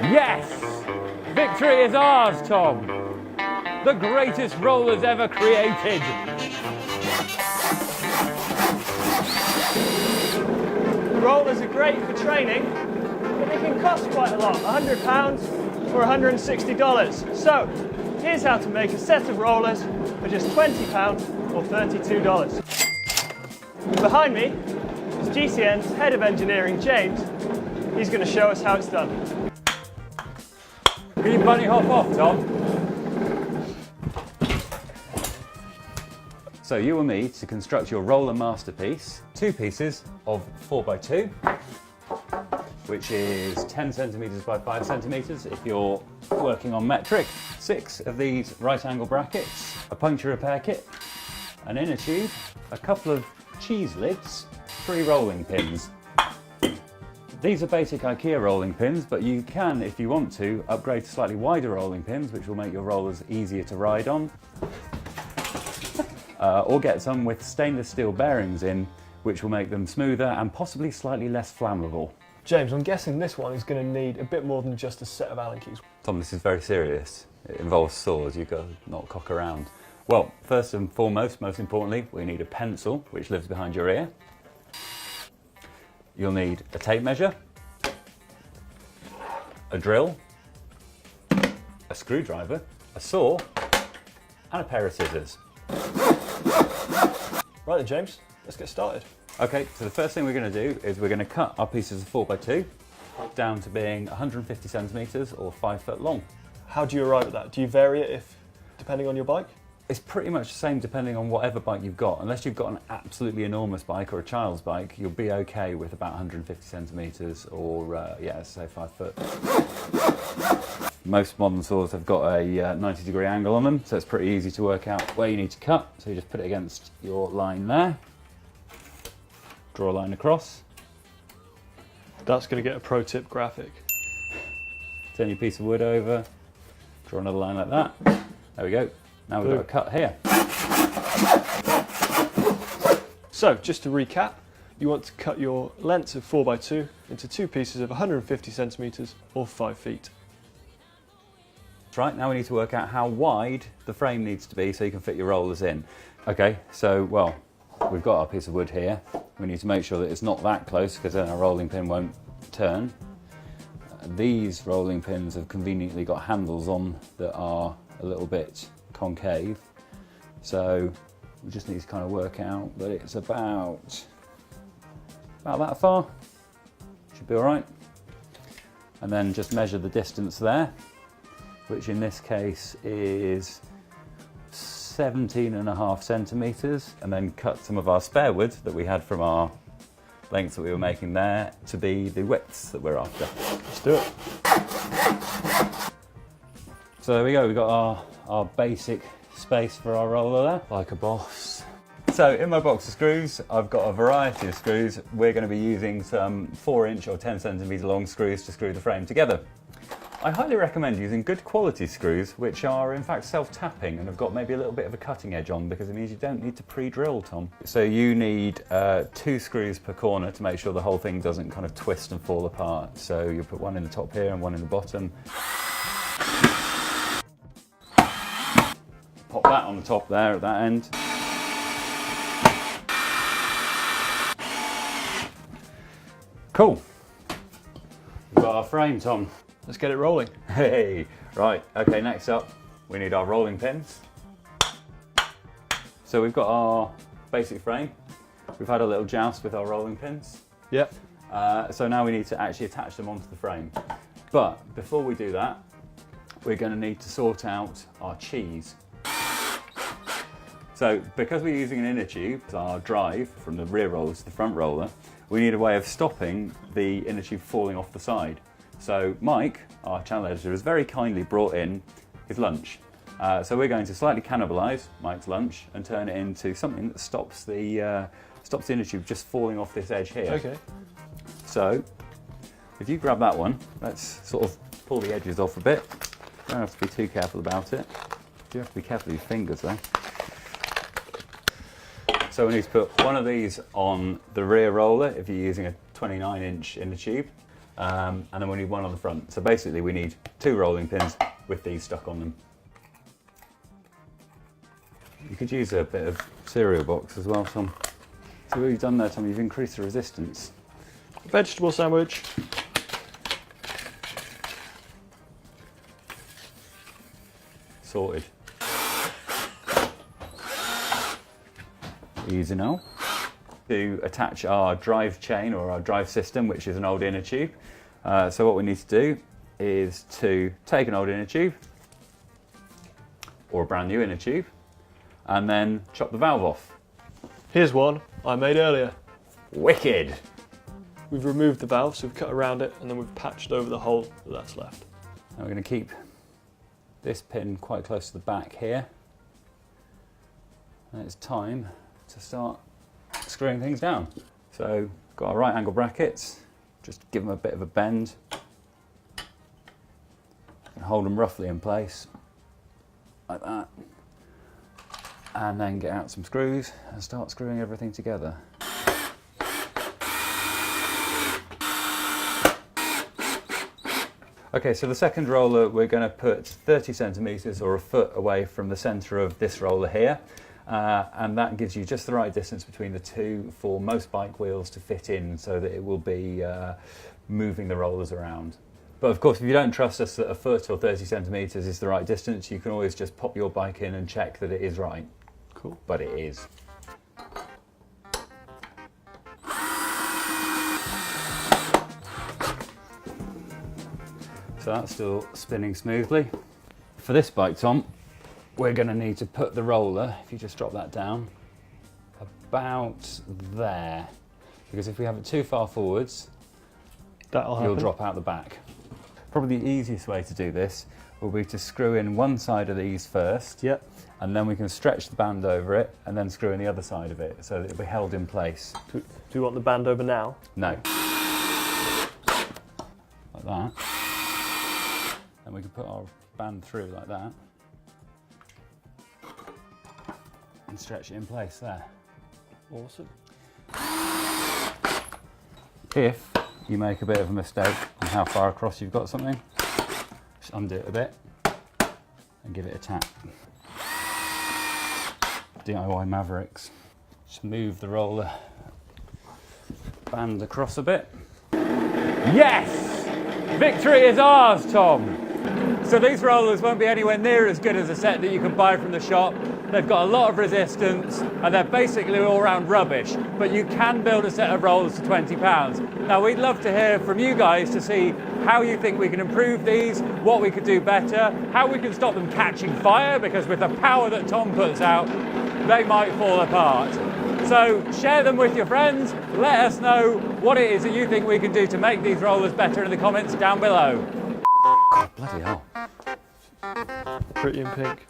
Yes! Victory is ours, Tom! The greatest rollers ever created! Rollers are great for training, but they can cost quite a lot, £100 or $160. So, here's how to make a set of rollers for just £20 or $32. Behind me is GCN's Head of Engineering, James. He's going to show us how it's done. Can you bunny hop off, Tom? So you will need to construct your roller masterpiece, 2 pieces of 4x2, which is 10 centimetres by 5 centimetres if you're working on metric, 6 of these right angle brackets, a puncture repair kit, an inner tube, a couple of cheese lids, 3 rolling pins. These are basic IKEA rolling pins, but you can, if you want to, upgrade to slightly wider rolling pins, which will make your rollers easier to ride on. Or get some with stainless steel bearings in, which will make them smoother and possibly slightly less flammable. James, I'm guessing this one is going to need a bit more than just a set of Allen keys. Tom, this is very serious. It involves saws, you've got to not cock around. Well, first and foremost, most importantly, we need a pencil, which lives behind your ear. You'll need a tape measure, a drill, a screwdriver, a saw, and a pair of scissors. Right then, James, let's get started. Okay, so the first thing we're going to do is we're going to cut our pieces of 4x2 down to being 150 centimetres or 5 foot long. How do you arrive at that? Do you vary it depending on your bike? It's pretty much the same depending on whatever bike you've got. Unless you've got an absolutely enormous bike or a child's bike, you'll be okay with about 150 centimetres or, yeah, say 5 foot. Most modern saws have got a 90-degree angle on them, so it's pretty easy to work out where you need to cut. So you just put it against your line there, draw a line across. That's going to get a pro tip graphic. Turn your piece of wood over, draw another line like that. There we go. Now we've got a cut here. So, just to recap, you want to cut your lengths of 4x2 into 2 pieces of 150 centimetres or 5 feet. That's right, now we need to work out how wide the frame needs to be so you can fit your rollers in. Okay, so, well, we've got our piece of wood here. We need to make sure that it's not that close because then our rolling pin won't turn. These rolling pins have conveniently got handles on that are a little bit concave, so we just need to kind of work out that it's about that far. Should be all right. And then just measure the distance there, which in this case is 17.5 centimetres, and then cut some of our spare wood that we had from our lengths that we were making there to be the widths that we're after. Let's do it. So there we go, we've got our basic space for our roller there, like a boss. So in my box of screws, I've got a variety of screws. We're going to be using some 4-inch or 10 centimetre long screws to screw the frame together. I highly recommend using good quality screws, which are in fact self-tapping and have got maybe a little bit of a cutting edge on, because it means you don't need to pre-drill, Tom. So you need 2 screws per corner to make sure the whole thing doesn't kind of twist and fall apart. So you put one in the top here and one in the bottom. Pop that on the top there at that end. Cool. We've got our frame, Tom. Let's get it rolling. Hey, right, okay, next up, we need our rolling pins. So we've got our basic frame. We've had a little joust with our rolling pins. Yep. So now we need to actually attach them onto the frame. But before we do that, we're going to need to sort out our cheese. So because we're using an inner tube, our drive from the rear roller to the front roller, we need a way of stopping the inner tube falling off the side. So Mike, our channel editor, has very kindly brought in his lunch. So we're going to slightly cannibalise Mike's lunch and turn it into something that stops the inner tube just falling off this edge here. Okay. So if you grab that one, let's sort of pull the edges off a bit. Don't have to be too careful about it. You have to be careful with your fingers though. So we need to put one of these on the rear roller if you're using a 29-inch inner tube. and then we need one on the front. So basically we need 2 rolling pins with these stuck on them. You could use a bit of cereal box as well, Tom. So what you've done there, Tom, you've increased the resistance. Vegetable sandwich. Sorted. Easy now. To attach our drive chain or our drive system, which is an old inner tube. So what we need to do is to take an old inner tube or a brand new inner tube and then chop the valve off. Here's one I made earlier. Wicked! We've removed the valve, so we've cut around it and then we've patched over the hole that's left. Now we're going to keep this pin quite close to the back here. And it's time to start screwing things down. So got our right angle brackets, just give them a bit of a bend and hold them roughly in place like that, and then get out some screws and start screwing everything together. Okay, so the second roller we're going to put 30 centimetres or a foot away from the centre of this roller here. And that gives you just the right distance between the two for most bike wheels to fit in, so that it will be moving the rollers around. But of course, if you don't trust us that a foot or 30 centimetres is the right distance, you can always just pop your bike in and check that it is right. Cool. But it is. So that's still spinning smoothly. For this bike, Tom, we're going to need to put the roller, if you just drop that down, about there. Because if we have it too far forwards, you'll drop out the back. Probably the easiest way to do this will be to screw in one side of these first, yep, and then we can stretch the band over it and then screw in the other side of it so that it'll be held in place. Do you want the band over now? No. Like that. And we can put our band through like that and stretch it in place there. Awesome. If you make a bit of a mistake on how far across you've got something, just undo it a bit and give it a tap. DIY Mavericks. Just move the roller band across a bit. Yes! Victory is ours, Tom! So these rollers won't be anywhere near as good as a set that you can buy from the shop. They've got a lot of resistance and they're basically all round rubbish, but you can build a set of rollers for £20. Now we'd love to hear from you guys to see how you think we can improve these, what we could do better, how we can stop them catching fire, because with the power that Tom puts out, they might fall apart. So share them with your friends, let us know what it is that you think we can do to make these rollers better in the comments down below. God, bloody hell. Pretty in pink.